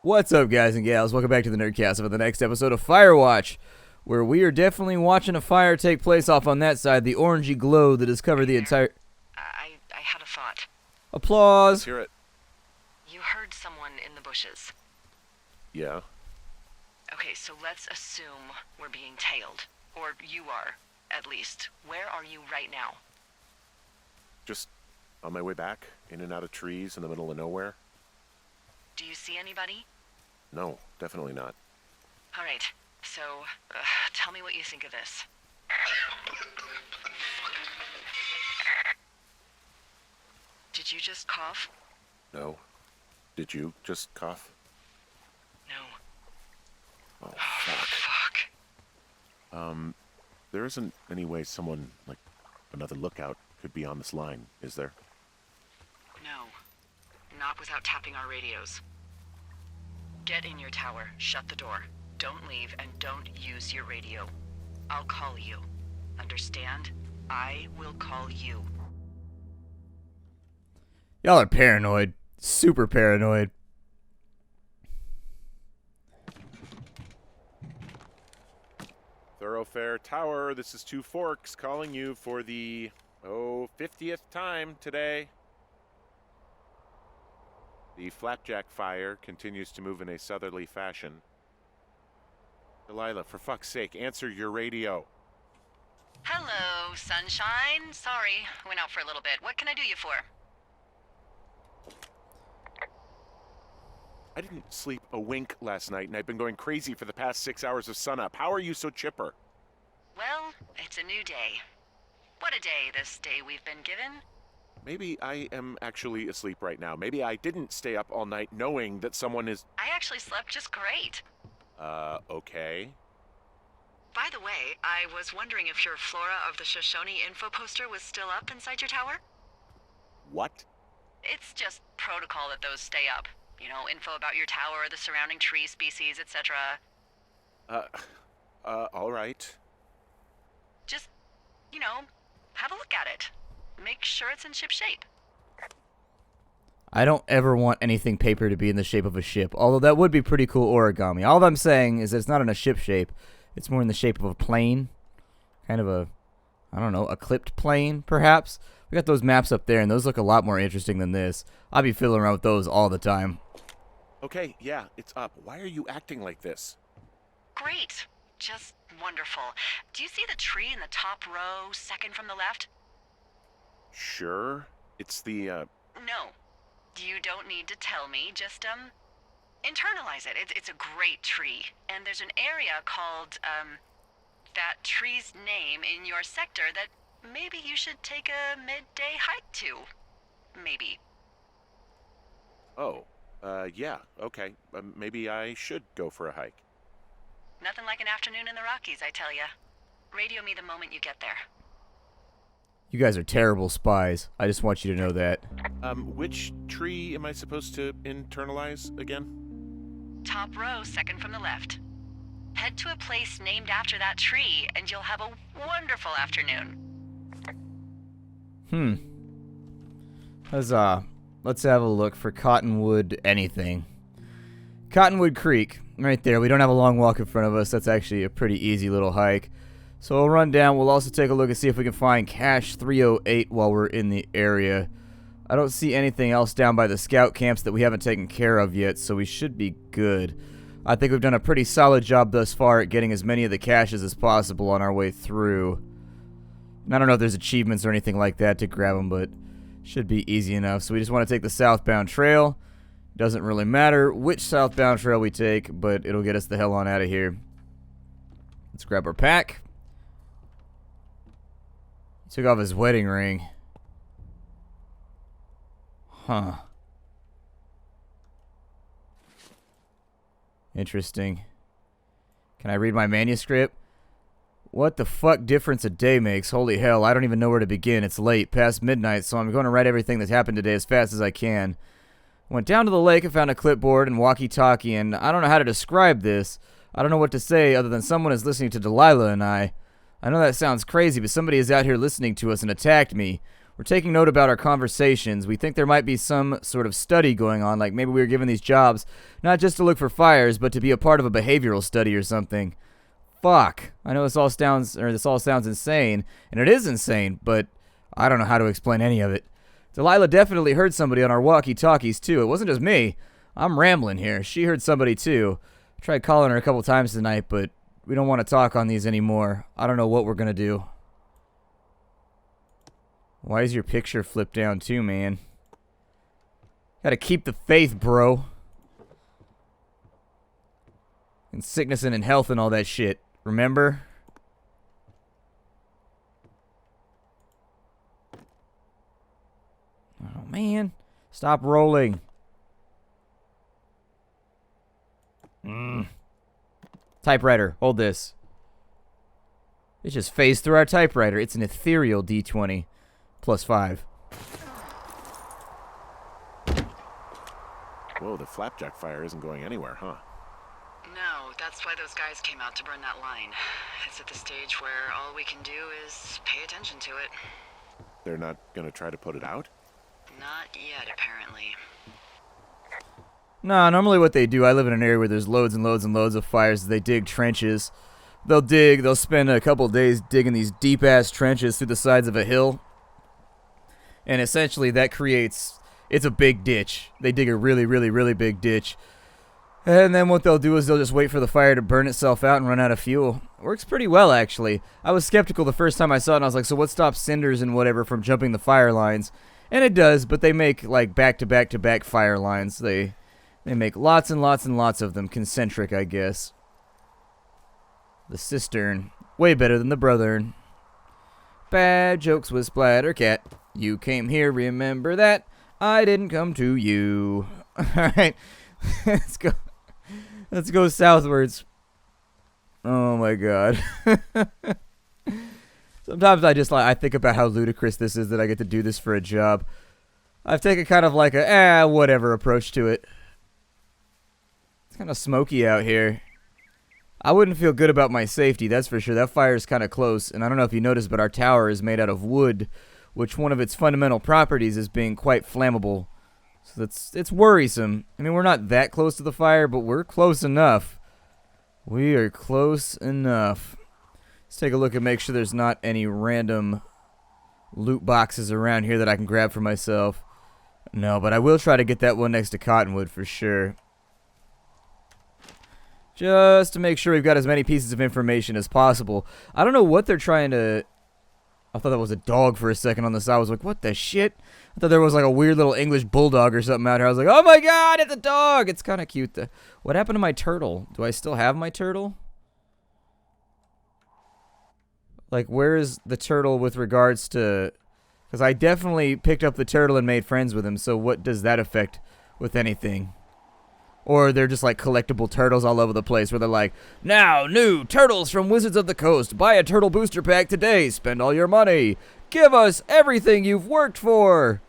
What's up, guys and gals? Welcome back to the Nerdcast for the next episode of Firewatch, where we are definitely watching a fire take place off on that side, the orangey glow that has covered the entire... I had a thought. Applause! Let's hear it. You heard someone in the bushes. Yeah. Okay, so let's assume we're being tailed. Or you are, at least. Where are you right now? Just on my way back, in and out of trees in the middle of nowhere. Do you see anybody? No, definitely not. Alright, so, tell me what you think of this. Did you just cough? No. Did you just cough? No. Oh, fuck. Fuck. There isn't any way someone, like, another lookout could be on this line, is there? No. Not without tapping our radios. Get in your tower, shut the door. Don't leave, and don't use your radio. I'll call you. Understand? I will call you. Y'all are paranoid. Super paranoid. Thoroughfare Tower, this is Two Forks calling you for the, 50th time today. The flapjack fire continues to move in a southerly fashion. Delilah, for fuck's sake, answer your radio. Hello, sunshine. Sorry, went out for a little bit. What can I do you for? I didn't sleep a wink last night, and I've been going crazy for the past 6 hours of sunup. How are you so chipper? Well, it's a new day. What a day, this day we've been given. Maybe I am actually asleep right now. Maybe I didn't stay up all night knowing that someone is... I actually slept just great. Okay. By the way, I was wondering if your Flora of the Shoshone info poster was still up inside your tower? What? It's just protocol that those stay up. You know, info about your tower, the surrounding tree species, etc. All right. Just, have a look at it. Make sure it's in ship shape. I don't ever want anything paper to be in the shape of a ship, although that would be pretty cool origami. All I'm saying is that it's not in a ship shape. It's more in the shape of a plane. Kind of a, a clipped plane, perhaps. We got those maps up there, and those look a lot more interesting than this. I'll be fiddling around with those all the time. Okay, yeah, it's up. Why are you acting like this? Great. Just wonderful. Do you see the tree in the top row, second from the left? Sure. It's the, No. You don't need to tell me. Just, internalize it. It's a great tree. And there's an area called, that tree's name in your sector that maybe you should take a midday hike to. Maybe. Oh, yeah, okay. Maybe I should go for a hike. Nothing like an afternoon in the Rockies, I tell ya. Radio me the moment you get there. You guys are terrible spies. I just want you to know that. Which tree am I supposed to internalize again? Top row, second from the left. Head to a place named after that tree, and you'll have a wonderful afternoon. Let's have a look for Cottonwood anything. Cottonwood Creek, right there. We don't have a long walk in front of us. That's actually a pretty easy little hike. So we'll run down. We'll also take a look and see if we can find Cache 308 while we're in the area. I don't see anything else down by the scout camps that we haven't taken care of yet, so we should be good. I think we've done a pretty solid job thus far at getting as many of the caches as possible on our way through. And I don't know if there's achievements or anything like that to grab them, but should be easy enough. So we just want to take the southbound trail. Doesn't really matter which southbound trail we take, but it'll get us the hell on out of here. Let's grab our pack. Took off his wedding ring. Huh. Interesting. Can I read my manuscript? What the fuck difference a day makes? Holy hell, I don't even know where to begin. It's late, past midnight, so I'm going to write everything that's happened today as fast as I can. Went down to the lake and found a clipboard and walkie-talkie, and I don't know how to describe this. I don't know what to say other than someone is listening to Delilah and I. I know that sounds crazy, but somebody is out here listening to us and attacked me. We're taking note about our conversations. We think there might be some sort of study going on, like maybe we were given these jobs not just to look for fires, but to be a part of a behavioral study or something. Fuck. I know this all sounds insane, and it is insane, but I don't know how to explain any of it. Delilah definitely heard somebody on our walkie-talkies, too. It wasn't just me. I'm rambling here. She heard somebody, too. I tried calling her a couple times tonight, but we don't want to talk on these anymore. I don't know what we're going to do. Why is your picture flipped down, too, man? Gotta keep the faith, bro. In sickness and in health and all that shit. Remember? Oh, man. Stop rolling. Typewriter. Hold this. It just phased through our typewriter. It's an ethereal D20. +5. Whoa, the flapjack fire isn't going anywhere, huh? No, that's why those guys came out to burn that line. It's at the stage where all we can do is pay attention to it. They're not gonna try to put it out? Not yet, apparently. Nah, normally what they do, I live in an area where there's loads and loads and loads of fires. They dig trenches. They'll spend a couple days digging these deep-ass trenches through the sides of a hill. And essentially that creates, it's a big ditch. They dig a really, really, really big ditch. And then what they'll do is they'll just wait for the fire to burn itself out and run out of fuel. It works pretty well, actually. I was skeptical the first time I saw it, and I was like, so what stops cinders and whatever from jumping the fire lines? And it does, but they make like back-to-back-to-back fire lines. They make lots and lots and lots of them, concentric, I guess. The cistern, way better than the brothern. Bad jokes with Splattercat. You came here, remember that? I didn't come to you. Alright, let's go. Let's go southwards. Oh my god. Sometimes I think about how ludicrous this is that I get to do this for a job. I've taken kind of like a, whatever approach to it. It's kind of smoky out here. I wouldn't feel good about my safety, that's for sure. That fire is kind of close, and I don't know if you noticed, but our tower is made out of wood, which one of its fundamental properties is being quite flammable. So it's worrisome. I mean, we're not that close to the fire, but we're close enough. We are close enough. Let's take a look and make sure there's not any random loot boxes around here that I can grab for myself. No, but I will try to get that one next to Cottonwood for sure. Just to make sure we've got as many pieces of information as possible. I don't know what they're trying to... I thought that was a dog for a second on the side. I was like, what the shit? I thought there was like a weird little English bulldog or something out here. I was like, oh my god, it's a dog! It's kind of cute. What happened to my turtle? Do I still have my turtle? Like, where is the turtle with regards to... Because I definitely picked up the turtle and made friends with him, so what does that affect with anything? Or they're just like collectible turtles all over the place where they're like, now, new turtles from Wizards of the Coast. Buy a turtle booster pack today. Spend all your money. Give us everything you've worked for.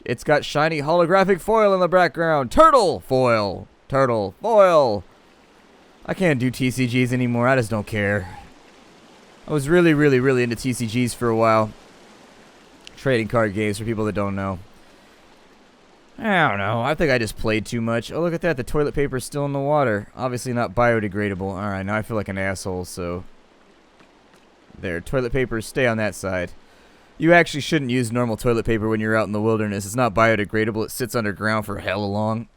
It's got shiny holographic foil in the background. Turtle foil. Turtle foil. I can't do TCGs anymore. I just don't care. I was really, really, really into TCGs for a while. Trading card games for people that don't know. I don't know. I think I just played too much. Oh, look at that. The toilet paper's still in the water. Obviously not biodegradable. Alright, now I feel like an asshole, so... There. Toilet paper, stay on that side. You actually shouldn't use normal toilet paper when you're out in the wilderness. It's not biodegradable. It sits underground for hella long.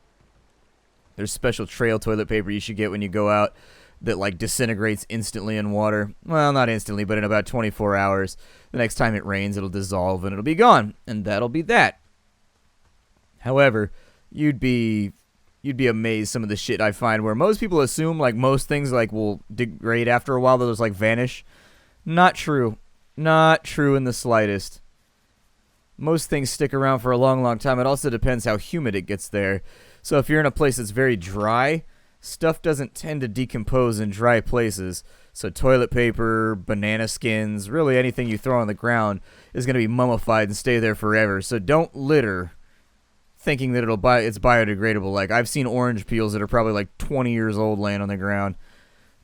There's special trail toilet paper you should get when you go out that, like, disintegrates instantly in water. Well, not instantly, but in about 24 hours. The next time it rains, it'll dissolve and it'll be gone. And that'll be that. However, you'd be amazed some of the shit I find where most people assume like most things like will degrade after a while, they'll just like vanish. Not true. Not true in the slightest. Most things stick around for a long, long time. It also depends how humid it gets there. So if you're in a place that's very dry, stuff doesn't tend to decompose in dry places. So toilet paper, banana skins, really anything you throw on the ground is going to be mummified and stay there forever. So don't litter thinking that it's biodegradable. Like, I've seen orange peels that are probably like 20 years old laying on the ground,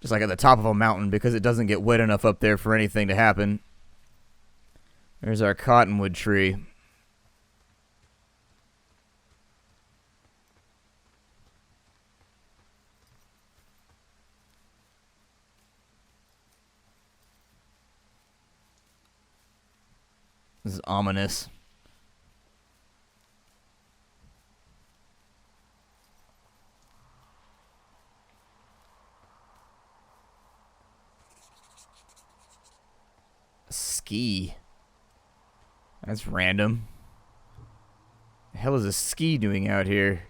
just like at the top of a mountain, because it doesn't get wet enough up there for anything to happen. There's our cottonwood tree. This is ominous. Ski. That's random. The hell is a ski doing out here?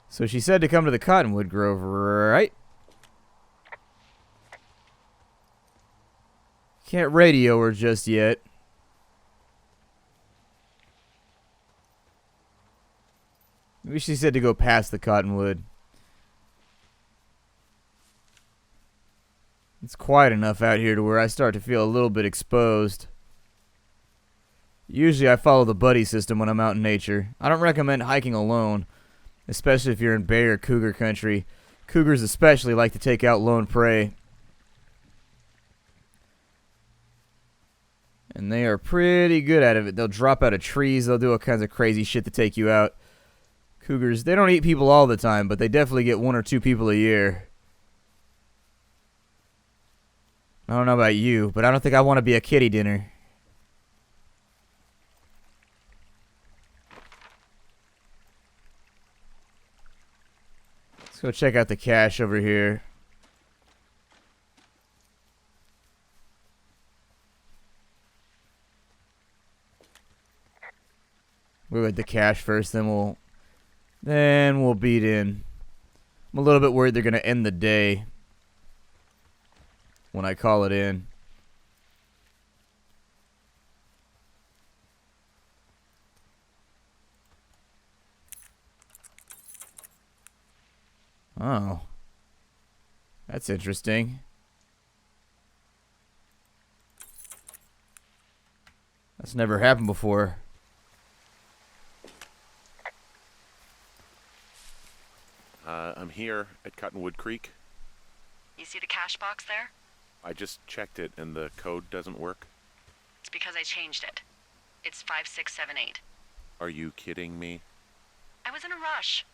So she said to come to the Cottonwood Grove, right? Can't radio her just yet. Maybe she said to go past the Cottonwood. It's quiet enough out here to where I start to feel a little bit exposed. Usually I follow the buddy system when I'm out in nature. I don't recommend hiking alone, especially if you're in bear or cougar country. Cougars especially like to take out lone prey. And they are pretty good at it. They'll drop out of trees. They'll do all kinds of crazy shit to take you out. Cougars, they don't eat people all the time, but they definitely get 1 or 2 people a year. I don't know about you, but I don't think I want to be a kitty dinner. Let's go check out the cache over here. We'll get the cache first, then we'll beat in. I'm a little bit worried they're gonna end the day when I call it in. Oh. That's interesting. That's never happened before. I'm here at Cottonwood Creek. You see the cash box there? I just checked it and the code doesn't work. It's because I changed it. It's 5678. Are you kidding me? I was in a rush.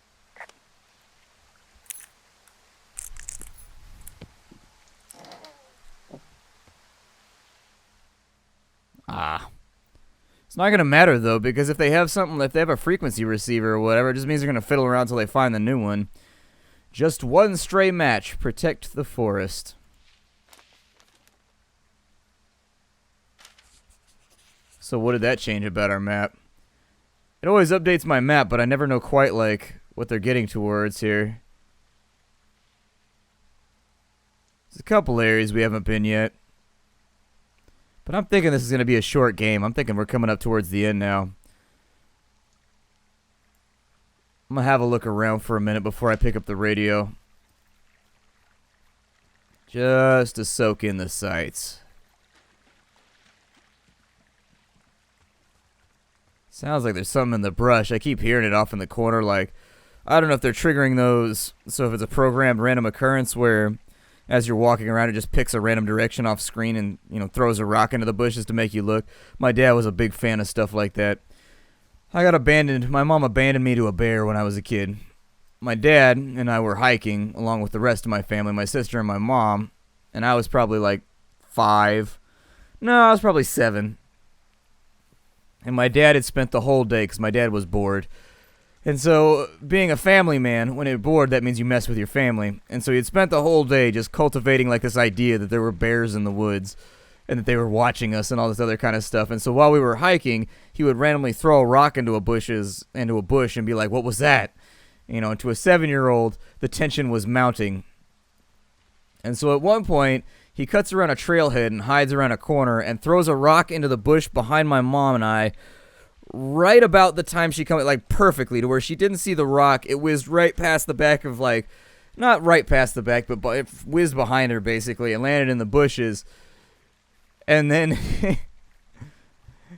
It's not going to matter, though, because if they have a frequency receiver or whatever, it just means they're going to fiddle around until they find the new one. Just one stray match. Protect the forest. So what did that change about our map? It always updates my map, but I never know quite, like, what they're getting towards here. There's a couple areas we haven't been yet. But I'm thinking this is going to be a short game. I'm thinking we're coming up towards the end now. I'm going to have a look around for a minute before I pick up the radio. Just to soak in the sights. Sounds like there's something in the brush. I keep hearing it off in the corner. Like, I don't know if they're triggering those. So if it's a programmed random occurrence where as you're walking around, it just picks a random direction off screen and, you know, throws a rock into the bushes to make you look. My dad was a big fan of stuff like that. I got abandoned. My mom abandoned me to a bear when I was a kid. My dad and I were hiking along with the rest of my family, my sister and my mom, and I was probably like 5. No, I was probably 7. And my dad had spent the whole day because my dad was bored. And so, being a family man, when you're bored, that means you mess with your family. And so he had spent the whole day just cultivating like this idea that there were bears in the woods and that they were watching us and all this other kind of stuff. And so while we were hiking, he would randomly throw a rock into a bush and be like, "What was that?" You know, and to a 7-year-old, the tension was mounting. And so at one point, he cuts around a trailhead and hides around a corner and throws a rock into the bush behind my mom and I right about the time she comes, like perfectly, to where she didn't see the rock. It whizzed right past the back of, like, not right past the back, but it whizzed behind her, basically, and landed in the bushes. And then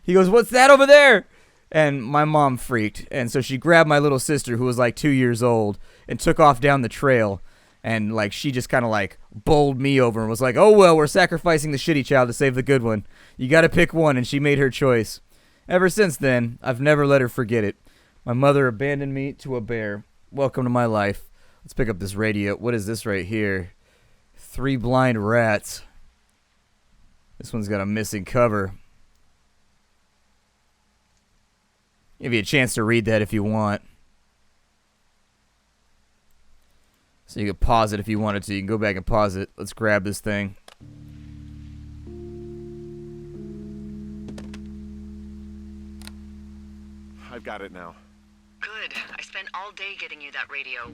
he goes, "What's that over there?" And my mom freaked. And so she grabbed my little sister, who was like 2 years old, and took off down the trail. And, like, she just kind of, like, bowled me over and was like, "Oh, well, we're sacrificing the shitty child to save the good one. You got to pick one," and she made her choice. Ever since then, I've never let her forget it. My mother abandoned me to a bear. Welcome to my life. Let's pick up this radio. What is this right here? 3 blind rats. This one's got a missing cover. Give you a chance to read that if you want. So you could pause it if you wanted to. You can go back and pause it. Let's grab this thing. I've got it now. Good. I spent all day getting you that radio.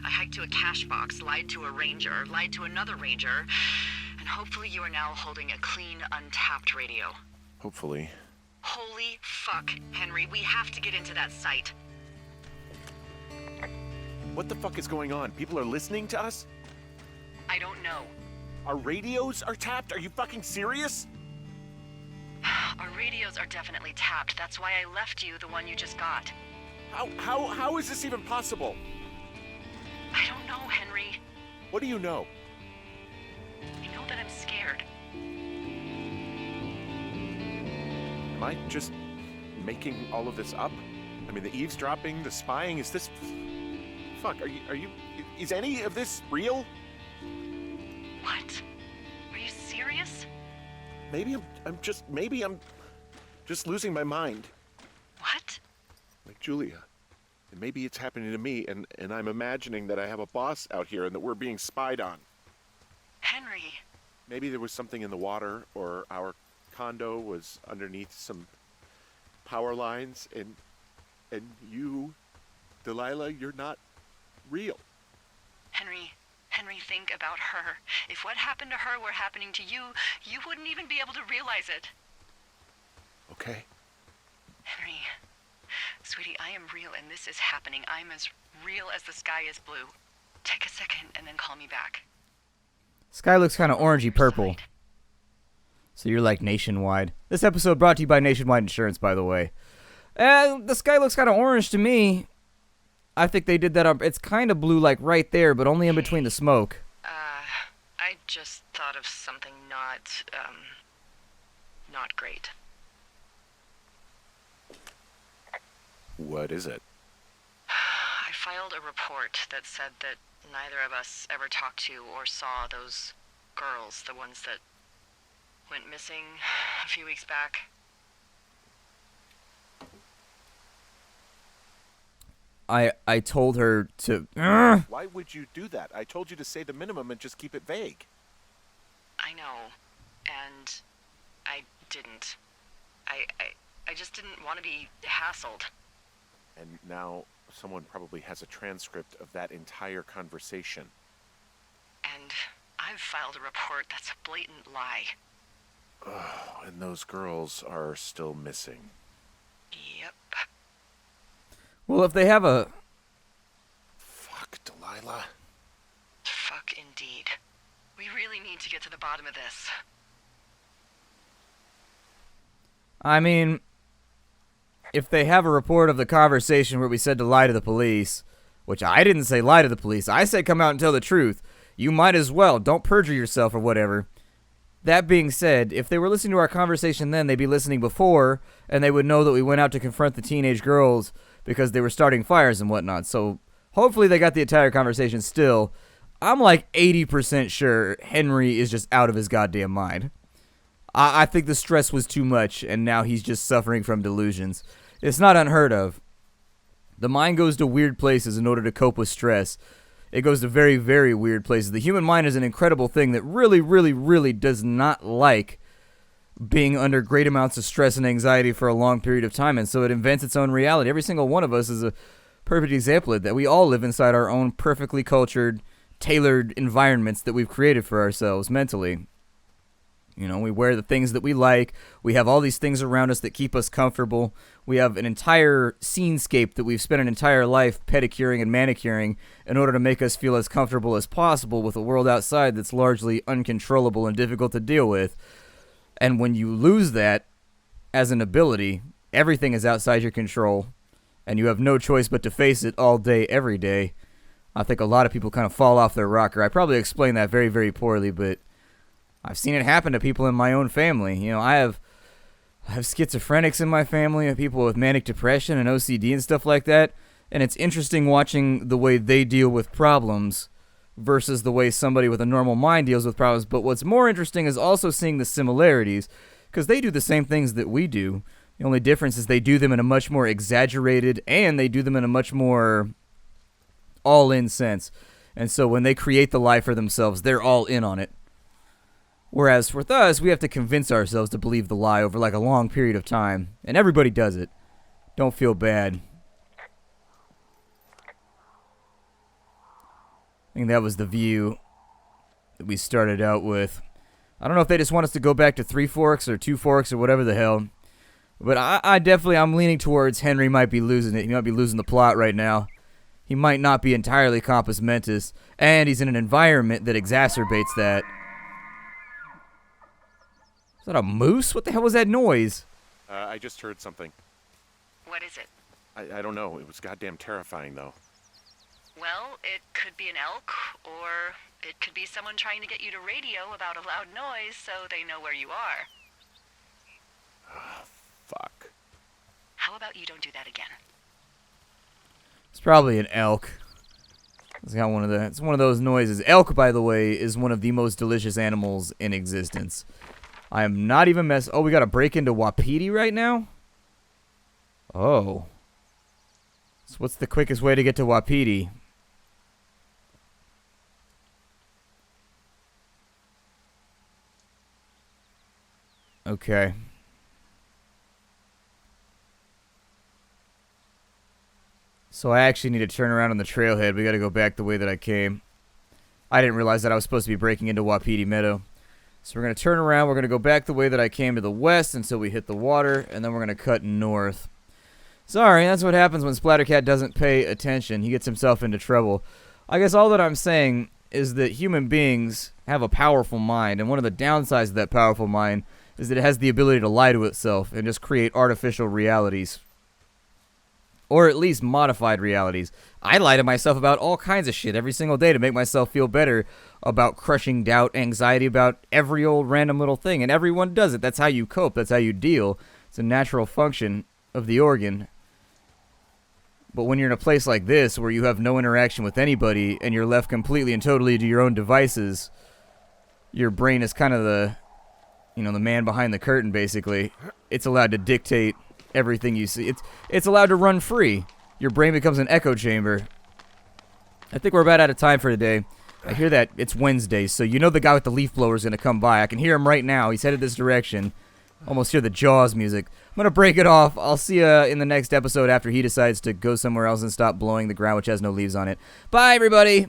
I hiked to a cash box, lied to a ranger, lied to another ranger, and hopefully you are now holding a clean, untapped radio. Hopefully. Holy fuck, Henry. We have to get into that site. What the fuck is going on? People are listening to us? I don't know. Our radios are tapped? Are you fucking serious? Our radios are definitely tapped. That's why I left you the one you just got. How is this even possible? I don't know, Henry. What do you know? I know that I'm scared. Am I just making all of this up? I mean, the eavesdropping, the spying, is this... Fuck, is any of this real? What? Are you serious? Maybe I'm just losing my mind. What? Like Julia. And maybe it's happening to me, and I'm imagining that I have a boss out here and that we're being spied on. Henry. Maybe there was something in the water, or our condo was underneath some power lines, and you, Delilah, you're not real. Henry, think about her. If what happened to her were happening to you, you wouldn't even be able to realize it. Okay. Henry, sweetie, I am real and this is happening. I'm as real as the sky is blue. Take a second and then call me back. Sky looks kind of orangey purple. So you're like nationwide. This episode brought to you by Nationwide Insurance, by the way. The sky looks kind of orange to me. I think they did that up. It's kind of blue, like right there, but only in between the smoke. I just thought of something not great. What is it? I filed a report that said that neither of us ever talked to or saw those girls, the ones that went missing a few weeks back. I told her to... Why would you do that? I told you to say the minimum and just keep it vague. I know, and I didn't. I just didn't want to be hassled. And now someone probably has a transcript of that entire conversation. And I've filed a report that's a blatant lie. Oh, and those girls are still missing. Yep. Well, if they have a... Fuck, Delilah. Fuck indeed. We really need to get to the bottom of this. I mean, if they have a report of the conversation where we said to lie to the police, which I didn't say lie to the police, I said come out and tell the truth. You might as well. Don't perjure yourself or whatever. That being said, if they were listening to our conversation then, they'd be listening before, and they would know that we went out to confront the teenage girls because they were starting fires and whatnot. So hopefully they got the entire conversation still. I'm like 80% sure Henry is just out of his goddamn mind. I think the stress was too much, and now he's just suffering from delusions. It's not unheard of. The mind goes to weird places in order to cope with stress. It goes to very, very weird places. The human mind is an incredible thing that really, really, really does not like being under great amounts of stress and anxiety for a long period of time, and so it invents its own reality. Every single one of us is a perfect example of that. We all live inside our own perfectly cultured, tailored environments that we've created for ourselves mentally. You know, we wear the things that we like. We have all these things around us that keep us comfortable. We have an entire scenescape that we've spent an entire life pedicuring and manicuring in order to make us feel as comfortable as possible with a world outside that's largely uncontrollable and difficult to deal with. And when you lose that as an ability, everything is outside your control, and you have no choice but to face it all day, every day. I think a lot of people kind of fall off their rocker. I probably explained that very, very poorly, but I've seen it happen to people in my own family. You know, I have schizophrenics in my family, I have people with manic depression and OCD and stuff like that, and it's interesting watching the way they deal with problems versus the way somebody with a normal mind deals with problems. But what's more interesting is also seeing the similarities, because they do the same things that we do. The only difference is they do them in a much more exaggerated, and they do them in a much more all-in sense. And so when they create the lie for themselves, they're all in on it. Whereas with us, we have to convince ourselves to believe the lie over like a long period of time. And everybody does it. Don't feel bad. I think that was the view that we started out with. I don't know if they just want us to go back to 3 Forks or 2 Forks or whatever the hell. But I'm leaning towards Henry might be losing it. He might be losing the plot right now. He might not be entirely compos mentis. And he's in an environment that exacerbates that. Is that a moose? What the hell was that noise? I just heard something. What is it? I don't know. It was goddamn terrifying, though. Well, it could be an elk, or it could be someone trying to get you to radio about a loud noise so they know where you are. Fuck. How about you don't do that again? It's probably an elk. It's one of those noises. Elk, by the way, is one of the most delicious animals in existence. I am not even Oh, we got to break into Wapiti right now? Oh. So what's the quickest way to get to Wapiti? Okay. So I actually need to turn around on the trailhead. We got to go back the way that I came. I didn't realize that I was supposed to be breaking into Wapiti Meadow. So we're going to turn around. We're going to go back the way that I came to the west until we hit the water, and then we're going to cut north. Sorry, that's what happens when Splattercat doesn't pay attention. He gets himself into trouble. I guess all that I'm saying is that human beings have a powerful mind, and one of the downsides of that powerful mind is that it has the ability to lie to itself and just create artificial realities. Or at least modified realities. I lie to myself about all kinds of shit every single day to make myself feel better about crushing doubt, anxiety about every old random little thing. And everyone does it. That's how you cope. That's how you deal. It's a natural function of the organ. But when you're in a place like this where you have no interaction with anybody and you're left completely and totally to your own devices, your brain is kind of the man behind the curtain, basically. It's allowed to dictate everything you see. It's allowed to run free. Your brain becomes an echo chamber. I think we're about out of time for today. I hear that it's Wednesday, so you know the guy with the leaf blower is going to come by. I can hear him right now. He's headed this direction. Almost hear the Jaws music. I'm going to break it off. I'll see you in the next episode after he decides to go somewhere else and stop blowing the ground which has no leaves on it. Bye, everybody!